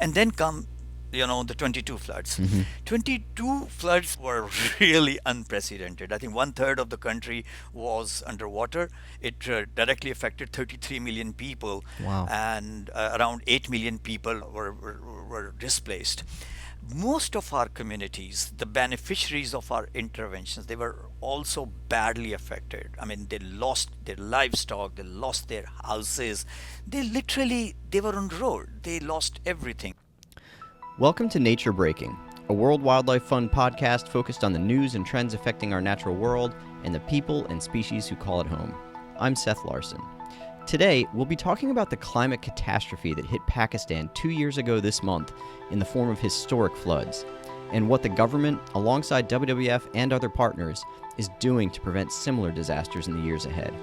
And then come, the 22 floods. Hmm. 22 floods were really unprecedented. I think one third of the country was underwater. It directly affected 33 million people, Wow. and around 8 million people were displaced. Most of our communities, the beneficiaries of our interventions, they were also badly affected. I mean, they lost their livestock, they lost their houses. They were on the road. They lost everything. Welcome to Nature Breaking, a World Wildlife Fund podcast focused on the news and trends affecting our natural world and the people and species who call it home. I'm Seth Larson. Today, we'll be talking about the climate catastrophe that hit Pakistan 2 years ago this month in the form of historic floods, and what the government, alongside WWF and other partners, is doing to prevent similar disasters in the years ahead.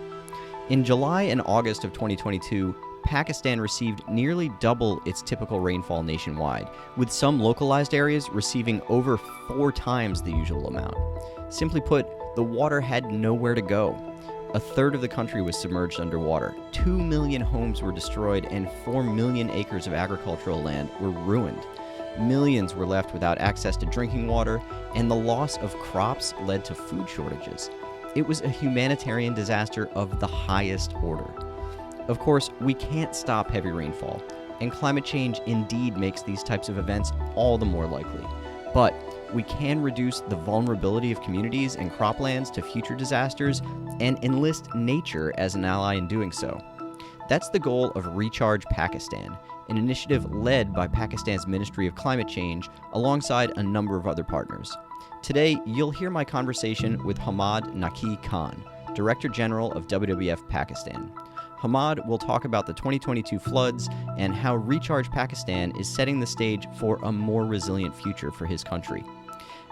In July and August of 2022, Pakistan received nearly double its typical rainfall nationwide, with some localized areas receiving over 4 times the usual amount. Simply put, the water had nowhere to go. A third of the country was submerged underwater, 2 million homes were destroyed, and 4 million acres of agricultural land were ruined. Millions were left without access to drinking water, and the loss of crops led to food shortages. It was a humanitarian disaster of the highest order. Of course, we can't stop heavy rainfall, and climate change indeed makes these types of events all the more likely. But we can reduce the vulnerability of communities and croplands to future disasters and enlist nature as an ally in doing so. That's the goal of Recharge Pakistan, an initiative led by Pakistan's Ministry of Climate Change alongside a number of other partners. Today, you'll hear my conversation with Hammad Naqi Khan, Director General of WWF Pakistan. Hammad will talk about the 2022 floods and how Recharge Pakistan is setting the stage for a more resilient future for his country.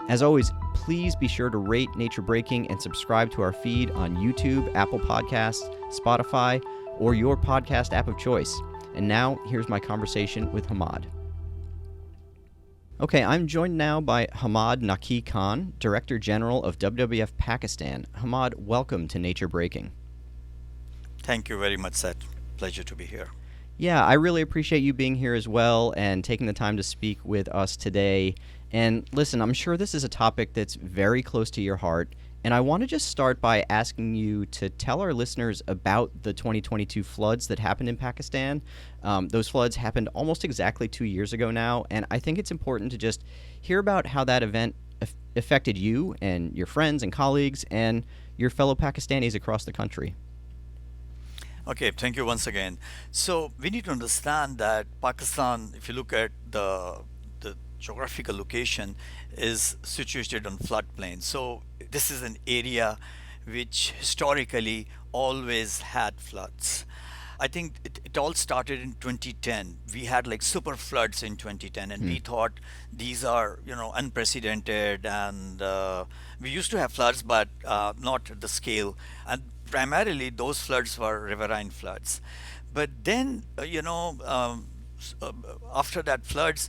As always, please be sure to rate Nature Breaking and subscribe to our feed on YouTube, Apple Podcasts, Spotify, or your podcast app of choice. And now, here's my conversation with Hammad. Okay, I'm joined now by Hammad Naqi Khan, Director General of WWF Pakistan. Hammad, welcome to Nature Breaking. Thank you very much, Seth. Pleasure to be here. Yeah, I really appreciate you being here as well and taking the time to speak with us today. And listen, I'm sure this is a topic that's very close to your heart, and I want to just start by asking you to tell our listeners about the 2022 floods that happened in Pakistan. Those floods happened almost exactly 2 years ago now, and I think it's important to just hear about how that event affected you and your friends and colleagues and your fellow Pakistanis across the country. Okay, thank you once again. So we need to understand that Pakistan, if you look at the geographical location, is situated on floodplain. So this is an area which historically always had floods. I think it all started in 2010. We had like super floods in 2010, and we thought these are, unprecedented. And we used to have floods, but not at the scale. And primarily, those floods were riverine floods. But then, after that floods,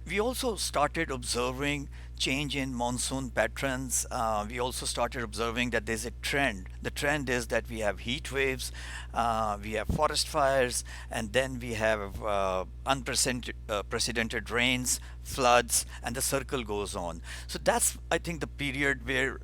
we also started observing change in monsoon patterns. We also started observing that there's a trend. The trend is that we have heat waves, we have forest fires, and then we have unprecedented rains, floods, and the circle goes on. So that's, I think, the period where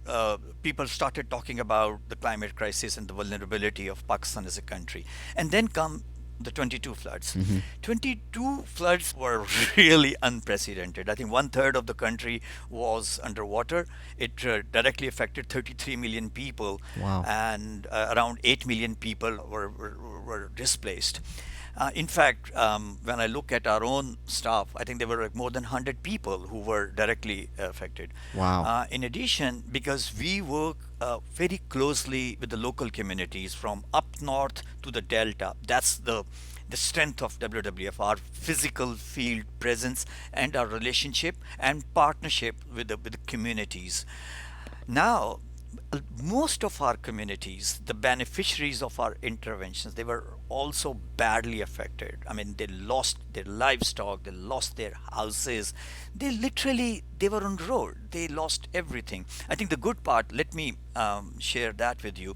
people started talking about the climate crisis and the vulnerability of Pakistan as a country. And then come the 22 floods. 22 floods were really unprecedented. I think one third of the country was underwater. It directly affected 33 million people, Wow. and around 8 million people were displaced. In fact, when I look at our own staff, I think there were like more than 100 people who were directly affected. Wow. In addition, because we work very closely with the local communities from up north to the delta, that's the strength of WWF, our physical field presence and our relationship and partnership with the communities. Now, most of our communities, the beneficiaries of our interventions, they were also badly affected. I mean, they lost their livestock, they lost their houses. They were on the road. They lost everything. I think the good part, let me share that with you.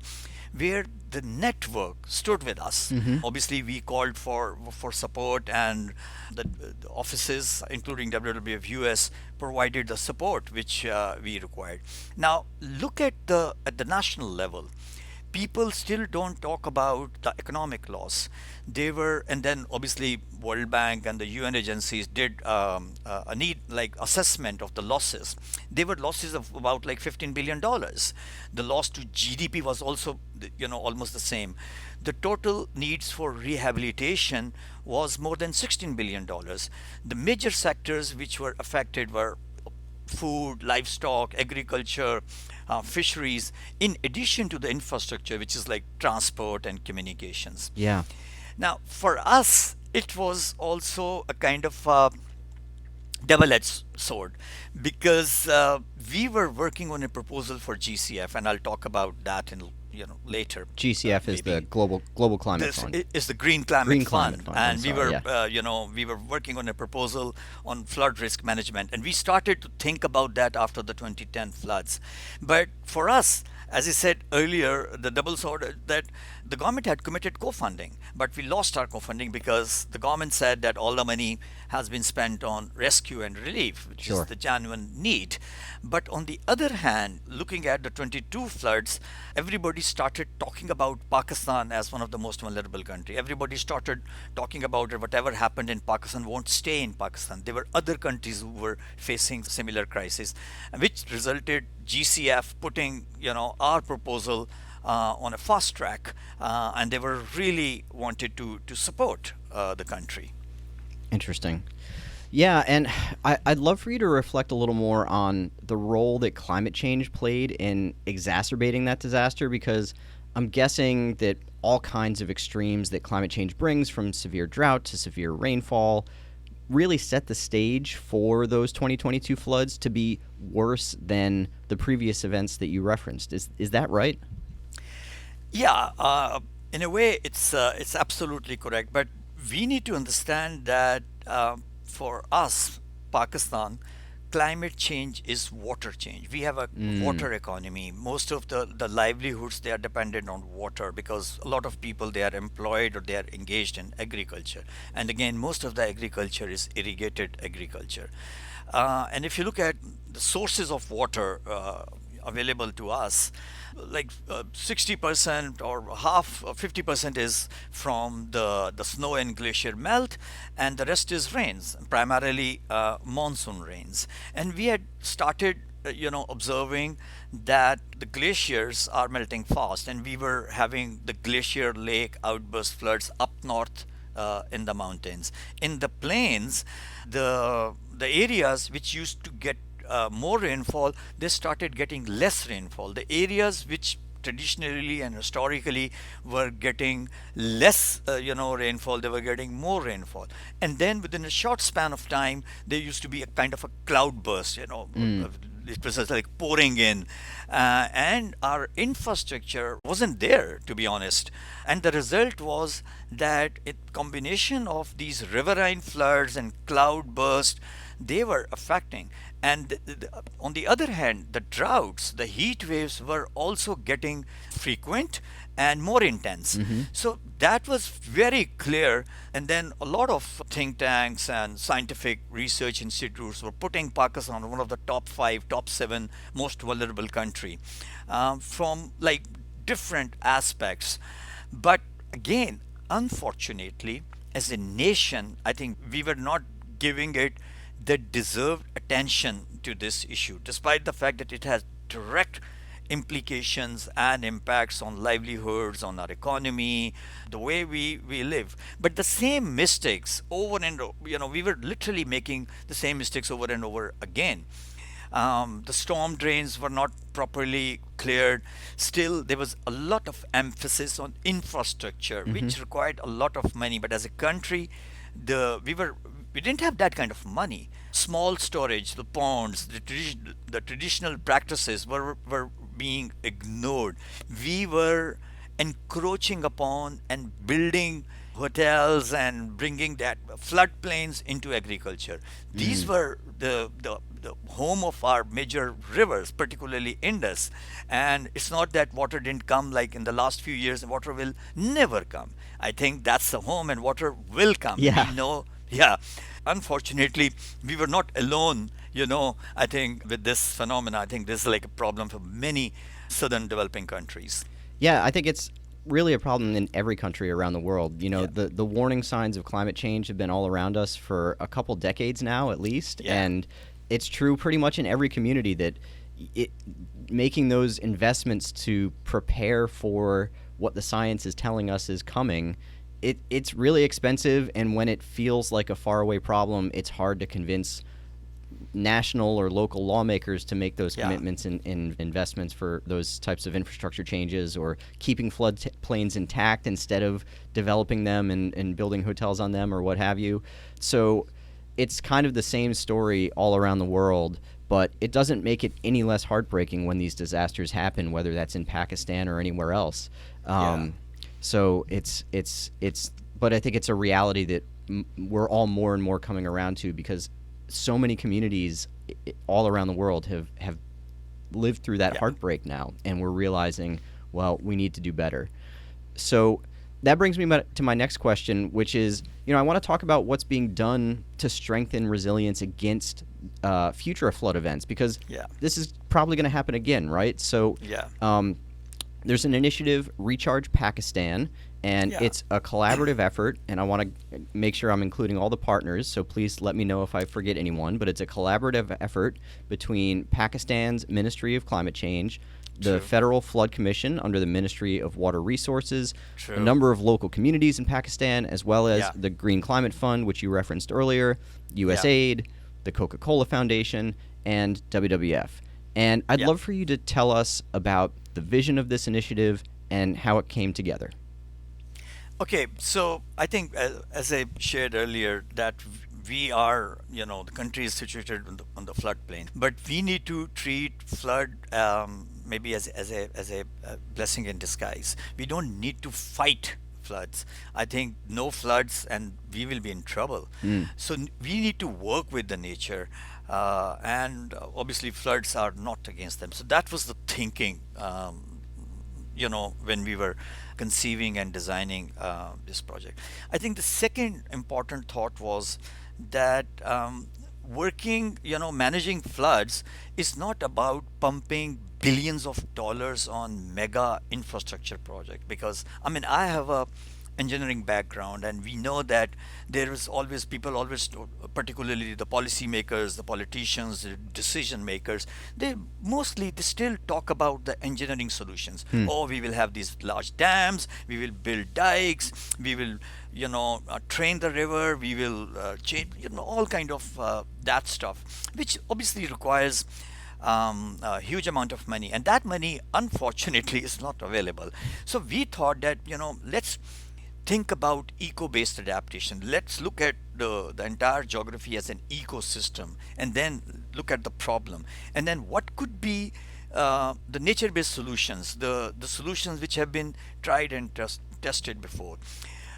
where the network stood with us. Mm-hmm. Obviously, we called for support, and the offices, including WWF US, provided the support which we required. Now, look at the national level. People still don't talk about the economic loss. They were, and then obviously World Bank and the UN agencies did a need like assessment of the losses. They were losses of about like $15 billion. The loss to GDP was also, almost the same. The total needs for rehabilitation was more than $16 billion. The major sectors which were affected were food, livestock, agriculture, fisheries, in addition to the infrastructure, which is like transport and communications. Yeah. Now, for us, it was also a kind of double-edged sword because we were working on a proposal for GCF, and I'll talk about that in later, GCF is the maybe. Global Climate This Fund. is the Green Climate Green Climate Fund, Fund. I'm and sorry. Yeah. we were working on a proposal on flood risk management, and we started to think about that after the 2010 floods. But for us, as I said earlier, the double sword that the government had committed co-funding, but we lost our co-funding because the government said that all the money has been spent on rescue and relief, which is Sure. the genuine need. But on the other hand, looking at the 22 floods, everybody started talking about Pakistan as one of the most vulnerable country. Everybody started talking about it. Whatever happened in Pakistan won't stay in Pakistan. There were other countries who were facing similar crisis, which resulted GCF putting our proposal on a fast track, and they were really wanted to support the country. Interesting. Yeah, and I'd love for you to reflect a little more on the role that climate change played in exacerbating that disaster, because I'm guessing that all kinds of extremes that climate change brings, from severe drought to severe rainfall, really set the stage for those 2022 floods to be worse than the previous events that you referenced. Is that right? Yeah, in a way, it's absolutely correct. But we need to understand that for us, Pakistan, climate change is water change. We have a Mm, water economy. Most of the livelihoods, they are dependent on water because a lot of people, they are employed or they are engaged in agriculture. And again, most of the agriculture is irrigated agriculture. And if you look at the sources of water available to us, like 60% or half, 50% is from the snow and glacier melt, and the rest is rains, primarily monsoon rains. And we had started observing that the glaciers are melting fast, and we were having the glacier lake outburst floods up north in the mountains. In the plains, the areas which used to get more rainfall, they started getting less rainfall. The areas which traditionally and historically were getting less, rainfall, they were getting more rainfall. And then within a short span of time, there used to be a kind of a cloud burst, mm, it was just like pouring in, and our infrastructure wasn't there, to be honest. And the result was that a combination of these riverine floods and cloud burst, they were affecting. And on the other hand, the droughts, the heat waves were also getting frequent and more intense. mm-hmm. So that was very clear. And then a lot of think tanks and scientific research institutes were putting Pakistan on one of the top five, top seven most vulnerable country from like different aspects. But again, unfortunately, as a nation, I think we were not giving it the deserved attention to this issue, despite the fact that it has direct implications and impacts on livelihoods, on our economy, the way we live. But the same mistakes over and over, we were literally making the same mistakes over and over again. The storm drains were not properly cleared. Still, there was a lot of emphasis on infrastructure, Mm-hmm. which required a lot of money. But as a country, we didn't have that kind of money. Small storage, the ponds, the traditional practices were being ignored. We were encroaching upon and building hotels and bringing that floodplains into agriculture. These Mm. were the home of our major rivers, particularly Indus. And it's not that water didn't come like in the last few years, water will never come. I think that's the home and water will come. We Yeah. know, yeah. Unfortunately, we were not alone, I think with this phenomena. I think this is like a problem for many southern developing countries. Yeah, I think it's really a problem in every country around the world. You know, Yeah, the warning signs of climate change have been all around us for a couple decades now, at least, yeah, and it's true pretty much in every community that it making those investments to prepare for what the science is telling us is coming. It's really expensive, and when it feels like a faraway problem, it's hard to convince national or local lawmakers to make those yeah, commitments in investments for those types of infrastructure changes, or keeping plains intact instead of developing them and building hotels on them or what have you. So it's kind of the same story all around the world, but it doesn't make it any less heartbreaking when these disasters happen, whether that's in Pakistan or anywhere else. yeah. So but I think it's a reality that we're all more and more coming around to, because so many communities all around the world have lived through that Yeah. heartbreak now, and we're realizing, well, we need to do better. So that brings me to my next question, which is, I want to talk about what's being done to strengthen resilience against future flood events, because Yeah. this is probably going to happen again, right? So Yeah. there's an initiative, Recharge Pakistan, and Yeah. it's a collaborative effort, and I want to make sure I'm including all the partners, so please let me know if I forget anyone, but it's a collaborative effort between Pakistan's Ministry of Climate Change, the True. Federal Flood Commission under the Ministry of Water Resources, a True. number of local communities in Pakistan, as well as Yeah. the Green Climate Fund, which you referenced earlier, Yeah. USAID, the Coca-Cola Foundation, and WWF. And I'd Yeah. love for you to tell us about the vision of this initiative and how it came together. Okay, so I think as I shared earlier that we are, the country is situated on the floodplain, but we need to treat flood maybe as a blessing in disguise. We don't need to fight floods. I think no floods and we will be in trouble. Mm. So we need to work with the nature, and obviously floods are not against them. So that was the thinking. When we were conceiving and designing this project. I think the second important thought was that managing floods is not about pumping billions of dollars on mega infrastructure project, because I have a engineering background, and we know that there is always people always, particularly the policymakers, the politicians, the decision makers, they still talk about the engineering solutions. Hmm. Oh, we will have these large dams, we will build dikes, we will train the river, we will change, all kind of that stuff, which obviously requires a huge amount of money, and that money unfortunately is not available. So we thought that let's think about eco-based adaptation. Let's look at the entire geography as an ecosystem, and then look at the problem, and then what could be the nature-based solutions, the solutions which have been tried and tested before.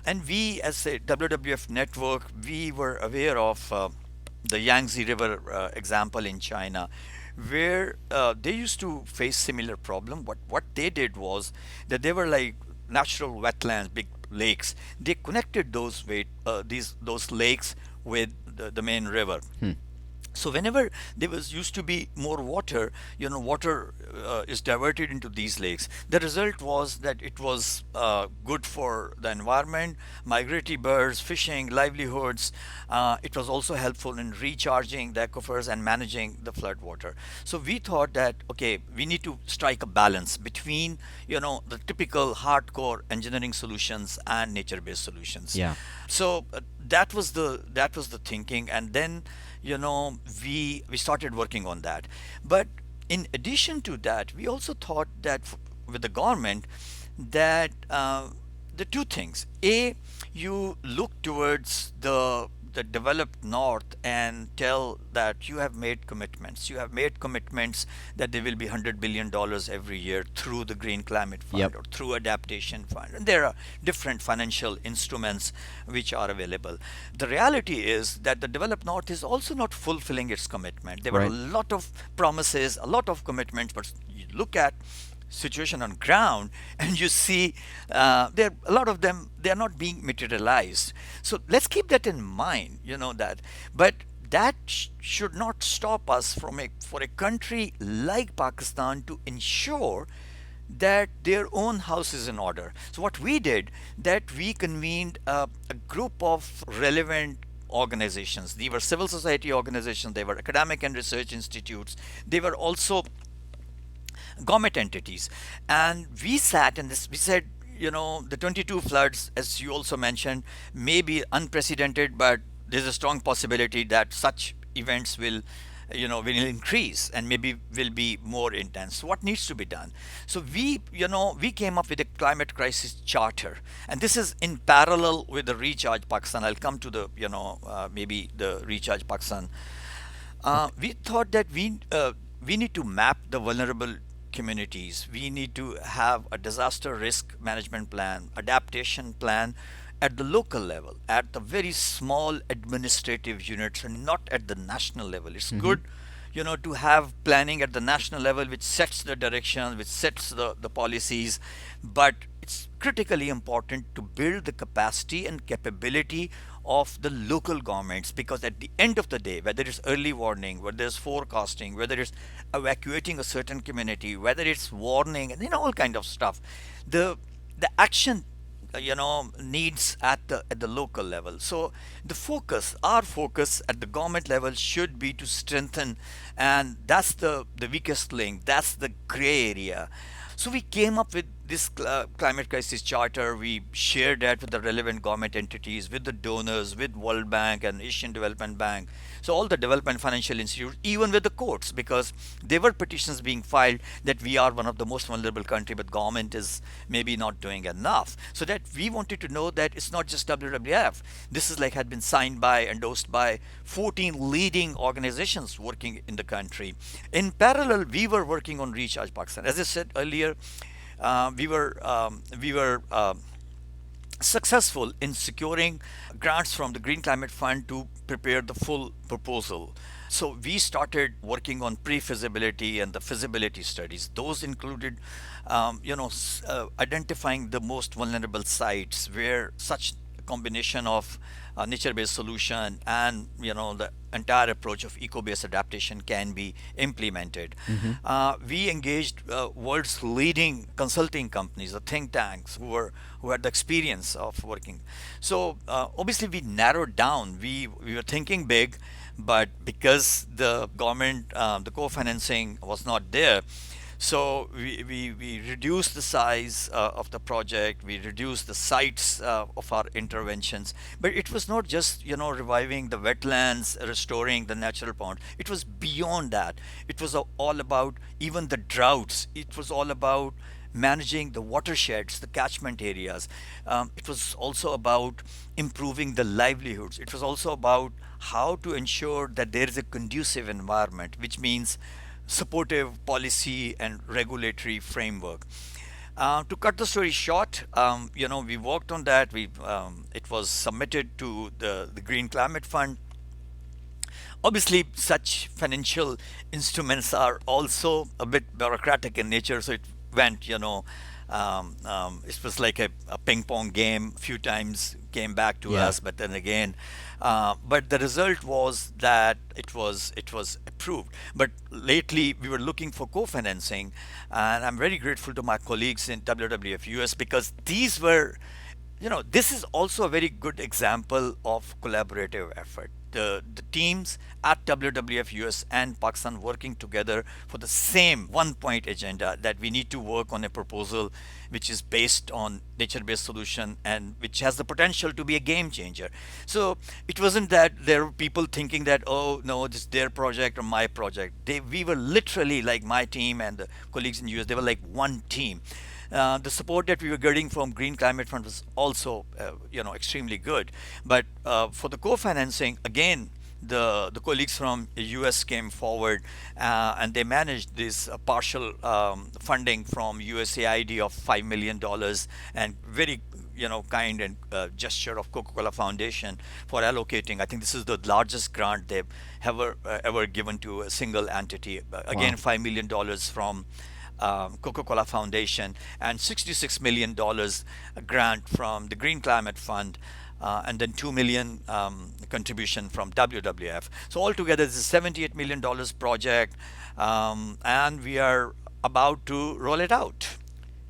And we, as a WWF network, we were aware of the Yangtze River example in China, where they used to face similar problem. What they did was that they were like natural wetlands, big lakes. They connected those lakes with the main river. Hmm. So whenever there was used to be more water, water is diverted into these lakes. The result was that it was good for the environment, migratory birds, fishing, livelihoods. It was also helpful in recharging the aquifers and managing the flood water. So we thought that, okay, we need to strike a balance between, the typical hardcore engineering solutions and nature-based solutions. Yeah. So that was the thinking, and then we started working on that. But in addition to that, we also thought that with the government, that the two things: a, you look towards the developed north and tell that you have made commitments. You have made commitments that there will be $100 billion every year through the Green Climate Yep. Fund or through Adaptation Fund. And there are different financial instruments which are available. The reality is that the developed north is also not fulfilling its commitment. There were a Right. lot of promises, a lot of commitments, but you look at situation on ground and you see there a lot of them, they are not being materialized. So let's keep that in mind, that. But that should not stop us from for a country like Pakistan to ensure that their own house is in order. So what we did, that we convened a group of relevant organizations. They were civil society organizations, they were academic and research institutes, they were also government entities. And we sat and we said, the 22 floods, as you also mentioned, may be unprecedented, but there's a strong possibility that such events will increase and maybe will be more intense. So what needs to be done? So we came up with a climate crisis charter, and this is in parallel with the Recharge Pakistan. I'll come to the maybe the Recharge Pakistan. We thought that we need to map the vulnerable communities. We need to have a disaster risk management plan, adaptation plan at the local level, at the very small administrative units, and not at the national level. It's Mm-hmm. good, to have planning at the national level, which sets the direction, which sets the policies, but it's critically important to build the capacity and capability of the local governments, because at the end of the day, whether it's early warning, whether it's forecasting, whether it's evacuating a certain community, whether it's warning, and all kind of stuff, the action needs at the local level. So our focus at the government level should be to strengthen, and that's the weakest link, that's the gray area. So we came up with this climate crisis charter. We shared that with the relevant government entities, with the donors, with World Bank and Asian Development Bank. So all the development financial institutes, even with the courts, because there were petitions being filed that we are one of the most vulnerable country, but government is maybe not doing enough. So that we wanted to know that it's not just WWF. This is had been signed by, endorsed by 14 leading organizations working in the country. In parallel, we were working on Recharge Pakistan. As I said earlier, we were successful in securing grants from the Green Climate Fund to prepare the full proposal. So we started working on pre-feasibility and the feasibility studies. Those included, identifying the most vulnerable sites where such a combination of nature-based solution and the entire approach of eco-based adaptation can be implemented. Mm-hmm. We engaged world's leading consulting companies, the think tanks, who had the experience of working. So obviously we narrowed down. We were thinking big, but because the government, the co-financing was not there, so we reduced the size of the project, we reduced the sites of our interventions. But it was not just, reviving the wetlands, restoring the natural pond. It was beyond that. It was all about even the droughts. It was all about managing the watersheds, the catchment areas. It was also about improving the livelihoods. It was also about how to ensure that there is a conducive environment, which means supportive policy and regulatory framework. To cut the story short, we worked on that. It was submitted to the Green Climate Fund. Obviously, such financial instruments are also a bit bureaucratic in nature, so it went, it was like a ping pong game. A few times came back to Yeah. us, but then again, but the result was that it was approved. But lately, we were looking for co-financing, and I'm very grateful to my colleagues in WWF US, because this is also a very good example of collaborative effort. The teams at WWF US and Pakistan working together for the same one point agenda, that we need to work on a proposal which is based on nature based solution and which has the potential to be a game changer. So it wasn't that there were people thinking that, oh no, this is their project or my project. We were literally, like my team and the colleagues in US, they were like one team. The support that we were getting from Green Climate Fund was also, extremely good. But for the co-financing, again, the colleagues from the US came forward, and they managed this partial funding from USAID of $5 million, and very kind and gesture of Coca-Cola Foundation for allocating. I think this is the largest grant they've ever given to a single entity. Again, Wow. $5 million from Coca-Cola Foundation, and $66 million grant from the Green Climate Fund, and then 2 million contribution from WWF. So altogether, this is $78 million project, and we are about to roll it out.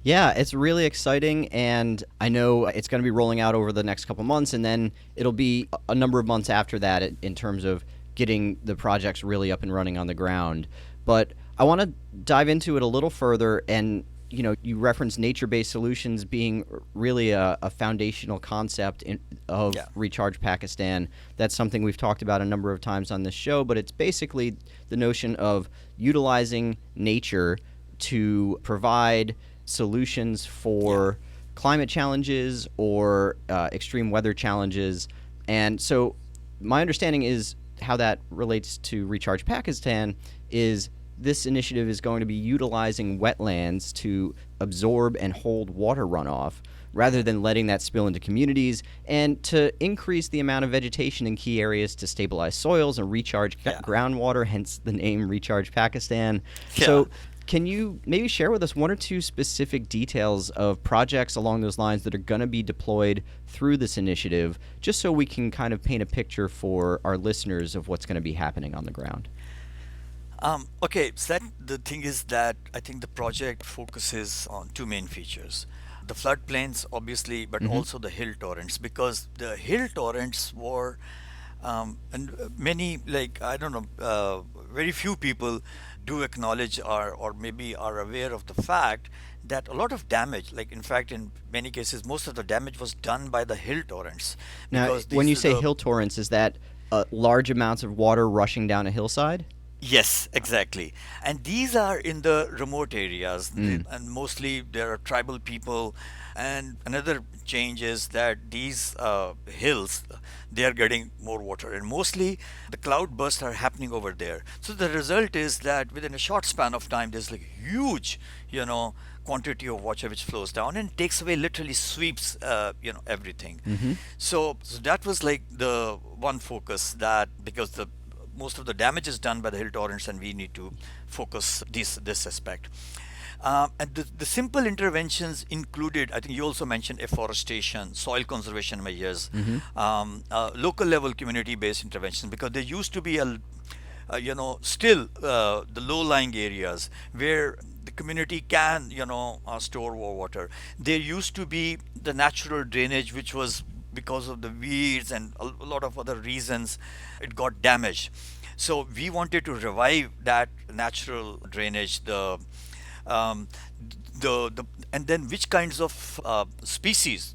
Yeah, it's really exciting, and I know it's going to be rolling out over the next couple months, and then it'll be a number of months after that in terms of getting the projects really up and running on the ground. But I want to dive into it a little further, and you referenced nature-based solutions being really a foundational concept of Yeah. Recharge Pakistan. That's something we've talked about a number of times on this show, but it's basically the notion of utilizing nature to provide solutions for climate challenges or extreme weather challenges. And so my understanding is how that relates to Recharge Pakistan is this initiative is going to be utilizing wetlands to absorb and hold water runoff rather than letting that spill into communities, and to increase the amount of vegetation in key areas to stabilize soils and recharge Yeah. groundwater, hence the name Recharge Pakistan. Yeah. So can you maybe share with us one or two specific details of projects along those lines that are going to be deployed through this initiative, just so we can kind of paint a picture for our listeners of what's going to be happening on the ground? Okay, so the thing is that I think the project focuses on two main features: the floodplains, obviously, but Mm-hmm. also the hill torrents, because the hill torrents were, and many, like, I don't know, very few people do acknowledge, or maybe are aware of the fact that a lot of damage, like in fact, in many cases, most of the damage was done by the hill torrents, Now, because when these you are say the. hill torrents, is that large amounts of water rushing down a hillside? Yes, exactly. And these are in the remote areas, Mm. and mostly there are tribal people. And another change is that these hills, they are getting more water, and mostly the cloud bursts are happening over there. So the result is that within a short span of time, there's like huge, quantity of water which flows down and takes away, literally sweeps, everything. Mm-hmm. So that was like the one focus, that because the most of the damage is done by the hill torrents, and we need to focus this aspect. And the simple interventions included, I think you also mentioned afforestation, soil conservation measures, Mm-hmm. local level community based interventions, because there used to be still the low lying areas where the community can, store water. There used to be the natural drainage, which was, because of the weeds and a lot of other reasons, it got damaged. So we wanted to revive that natural drainage, um, the and then which kinds of species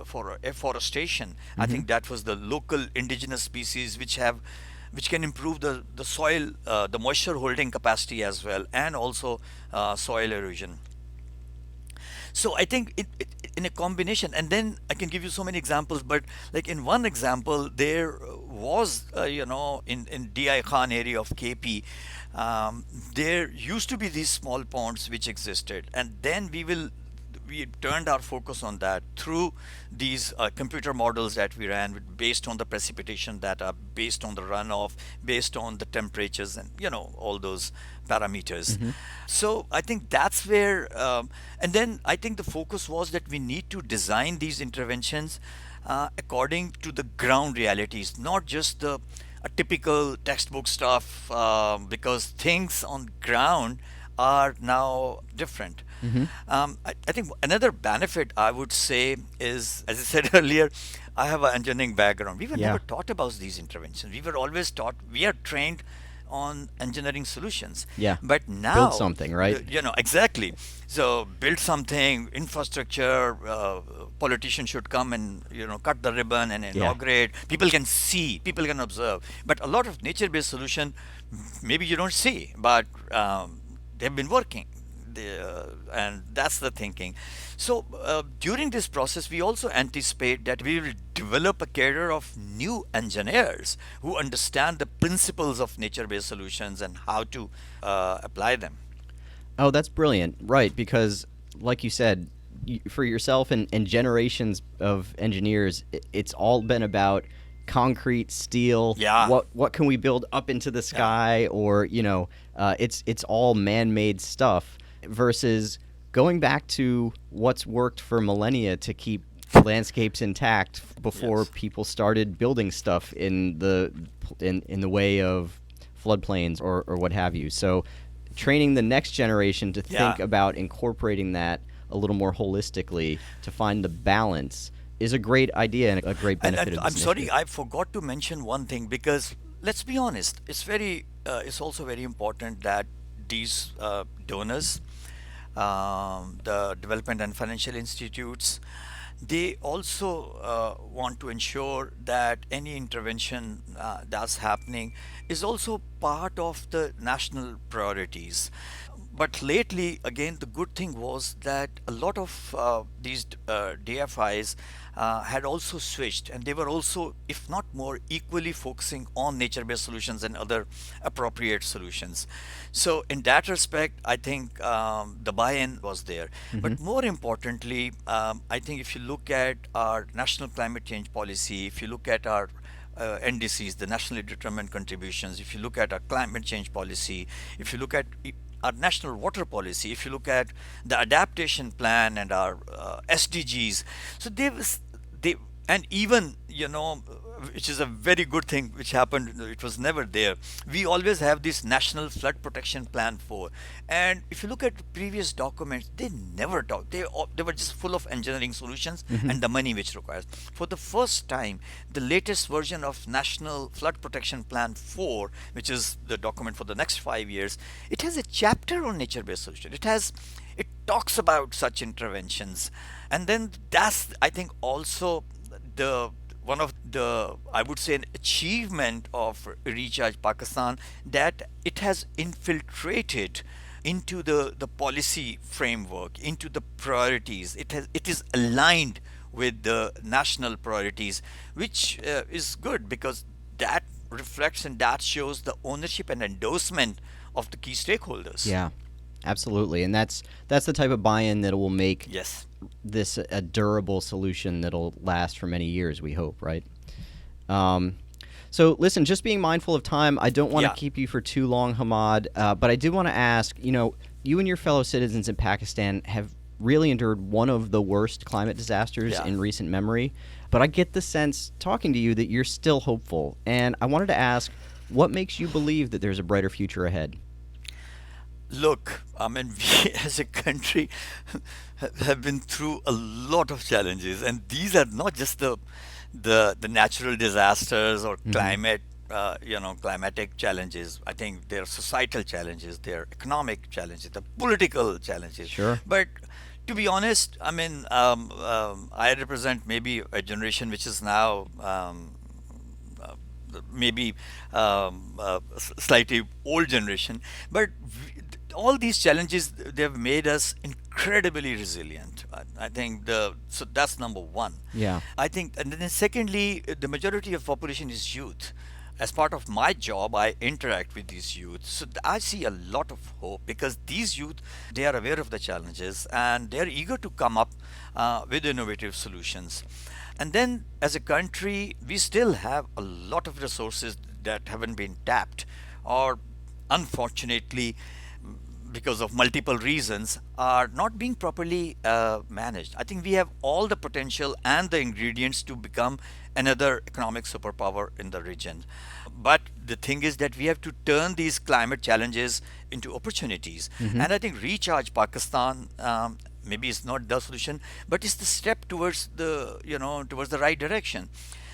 for afforestation. I Mm-hmm. think that was the local indigenous species which can improve the soil, the moisture holding capacity as well, and also soil erosion. So I think in a combination, and then I can give you so many examples, but like in one example, there was, in DI Khan area of KP, there used to be these small ponds which existed, and then we turned our focus on that through these computer models that we ran based on the precipitation data, based on the runoff, based on the temperatures, and all those parameters. Mm-hmm. So I think that's where, and then I think the focus was that we need to design these interventions according to the ground realities, not just the typical textbook stuff, because things on ground are now different. Mm-hmm. I think another benefit I would say is, as I said earlier, I have an engineering background. We were Yeah. never taught about these interventions. We were always taught, we are trained on engineering solutions. Yeah. But Build now, something, right? exactly. So build something, infrastructure, politicians should come and, cut the ribbon and Yeah. inaugurate. People can see, people can observe. But a lot of nature-based solution, maybe you don't see, but they've been working. and that's the thinking. So during this process, we also anticipate that we will develop a cadre of new engineers who understand the principles of nature-based solutions and how to apply them. Oh, that's brilliant. Right, because like you said, for yourself and generations of engineers, it's all been about concrete, steel. Yeah, What can we build up into the yeah, sky, or it's all man-made stuff versus going back to what's worked for millennia to keep landscapes intact before yes, people started building stuff in the way of floodplains or what have you. So training the next generation to think yeah. about incorporating that a little more holistically to find the balance is a great idea and a great benefit And of I'm this sorry, initiative. I forgot to mention one thing because let's be honest, it's also very important that these donors, the development and financial institutes, they also want to ensure that any intervention that's happening is also part of the national priorities. But lately, again, the good thing was that a lot of these DFIs had also switched, and they were also, if not more, equally focusing on nature-based solutions and other appropriate solutions. So, in that respect, I think the buy-in was there. Hmm. But more importantly, I think if you look at our national climate change policy, if you look at our NDCs, the nationally determined contributions, if you look at our climate change policy, if you look at our national water policy, if you look at the adaptation plan and our SDGs, so they and even which is a very good thing which happened. It was never there. We always have this national flood protection plan for, and if you look at previous documents, they never talk. They were just full of engineering solutions Hmm. and the money which requires. For the first time, the latest version of National Flood Protection Plan 4, which is the document for the next 5 years, it has a chapter on nature-based solution. It talks about such interventions, and then that's, I think, also the one of the, I would say, an achievement of Recharge Pakistan, that it has infiltrated into the policy framework, into the priorities. It is aligned with the national priorities, which is good because that reflects and that shows the ownership and endorsement of the key stakeholders. Yeah, absolutely. And that's the type of buy-in that will make Yes. this a durable solution that'll last for many years, we hope, right? Um, so listen, just being mindful of time, I don't want to Yeah. keep you for too long, Hammad, but I do want to ask, you and your fellow citizens in Pakistan have really endured one of the worst climate disasters Yeah. in recent memory, but I get the sense, talking to you, that you're still hopeful. And I wanted to ask, what makes you believe that there's a brighter future ahead? Look, I mean, we as a country have been through a lot of challenges, and these are not just the natural disasters or Hmm. climatic challenges. I think there are societal challenges, there are economic challenges, the political challenges. Sure. But to be honest, I mean, I represent maybe a generation which is now uh, maybe slightly old generation, but all these challenges, they've made us incredibly resilient. I think so that's number one. Yeah. I think, and then secondly, the majority of population is youth. As part of my job, I interact with these youth, so I see a lot of hope because these youth, they are aware of the challenges and they are eager to come up with innovative solutions. And then, as a country, we still have a lot of resources that haven't been tapped, or unfortunately, because of multiple reasons, are not being properly managed. I think we have all the potential and the ingredients to become another economic superpower in the region. But the thing is that we have to turn these climate challenges into opportunities. Hmm. And I think Recharge Pakistan, maybe it's not the solution, but it's the step towards towards the right direction.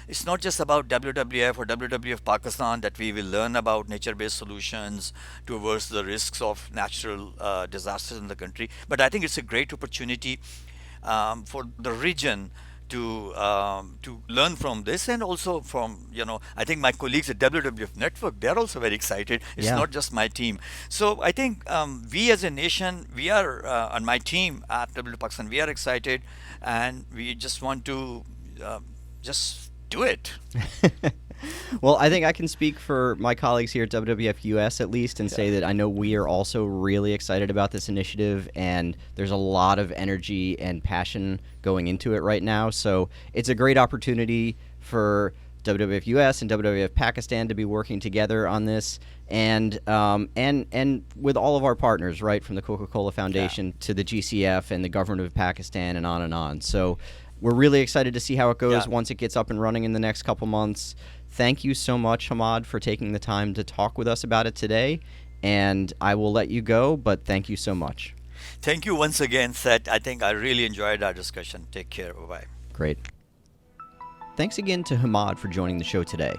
It's not just about WWF or WWF Pakistan that we will learn about nature-based solutions to averse the risks of natural disasters in the country, but I think it's a great opportunity for the region to learn from this, and also from, I think my colleagues at WWF Network, they're also very excited. It's Yeah. not just my team. So I think we as a nation, we are on my team at WWF Pakistan, we are excited, and we just want to just do it. Well, I think I can speak for my colleagues here at WWF US at least and say that I know we are also really excited about this initiative, and there's a lot of energy and passion going into it right now. So it's a great opportunity for WWF US and WWF Pakistan to be working together on this, and with all of our partners, right, from the Coca-Cola Foundation to the GCF and the government of Pakistan and on and on. So we're really excited to see how it goes Yeah. once it gets up and running in the next couple months. Thank you so much, Hammad, for taking the time to talk with us about it today. And I will let you go, but thank you so much. Thank you once again, Seth. I think I really enjoyed our discussion. Take care. Bye bye. Great. Thanks again to Hammad for joining the show today.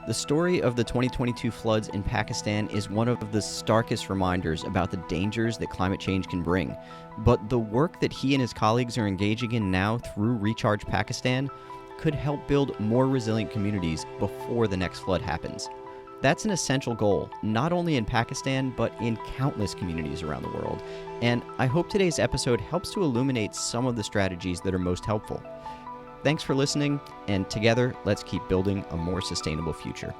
The story of the 2022 floods in Pakistan is one of the starkest reminders about the dangers that climate change can bring. But the work that he and his colleagues are engaging in now through Recharge Pakistan could help build more resilient communities before the next flood happens. That's an essential goal, not only in Pakistan, but in countless communities around the world. And I hope today's episode helps to illuminate some of the strategies that are most helpful. Thanks for listening, and together, let's keep building a more sustainable future.